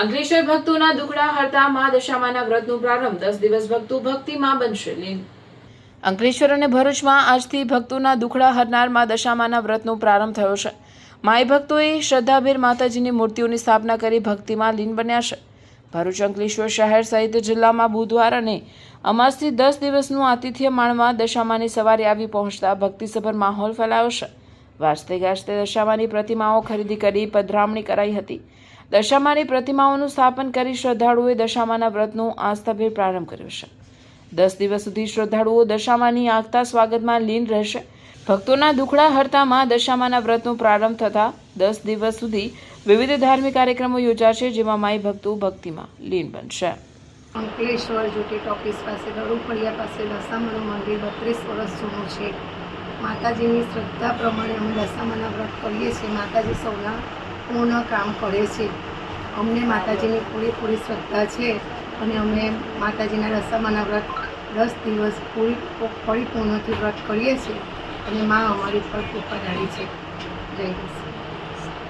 અંકલેશ્વર ભક્તોના દુખડા હરતા મા દશામાના વ્રતનો પ્રારંભ 10 દિવસ ભક્તો ભક્તિમાં બનશે લીન। અંકલેશ્વર અને ભરૂચમાં આજથી ભક્તોના દુખડા હરનાર મા દશામાના વ્રતનો પ્રારંભ થયો છે। માઈ ભક્તોએ શ્રદ્ધાભેર માતાજીની મૂર્તિઓની સ્થાપના કરી ભક્તિમાં લીન બન્યા છે। ભરૂચ અંકલેશ્વર શહેર સહિત જિલ્લામાં બુધવાર અને અમાસથી 10 દિવસનું આતિથ્ય માણવા દશામાની સવારે આવી પહોંચતા ભક્તિસભર માહોલ ફેલાયો છે। વાજતે ગાજતે દશામાની પ્રતિમાઓ ખરીદી કરી પધરામણી કરાઈ હતી। દશામાની પ્રતિમાઓનું સ્થાપન કરી શ્રદ્ધાળુઓએ દશામાના વ્રતનો આસ્થાભેર પ્રારંભ કર્યો છે। 10 દિવસ સુધી શ્રદ્ધાળુઓ દશામાની આગતા સ્વાગતમાં લીન રહેશે। ભક્તોના દુખડા હરતામાં દશામાના વ્રતનો પ્રારંભ થતા 10 દિવસ સુધી વિવિધ ધાર્મિક કાર્યક્રમો યોજાશે, જેમાં માઈ ભક્તો ભક્તિમાં લીન બનશે। અંકલેશ્વર જોટી ટોકીસ પાસે દડુફળિયા પાસે દશામાનું મંદિર 32 વર્ષ જૂનું છે। માતાજીની શ્રદ્ધા પ્રમાણે અમે દશામાના વ્રત કરીએ છીએ। માતાજી સૌના પૂર્ણ કામ કરે છે। અમને માતાજીની પૂરેપૂરી શ્રદ્ધા છે અને અમે માતાજીના દશામાના વ્રત 10 દિવસ પરિપૂર્ણથી વ્રત કરીએ છીએ અને મા અમારી પર કૃપા ધારી છે। જય શ્રી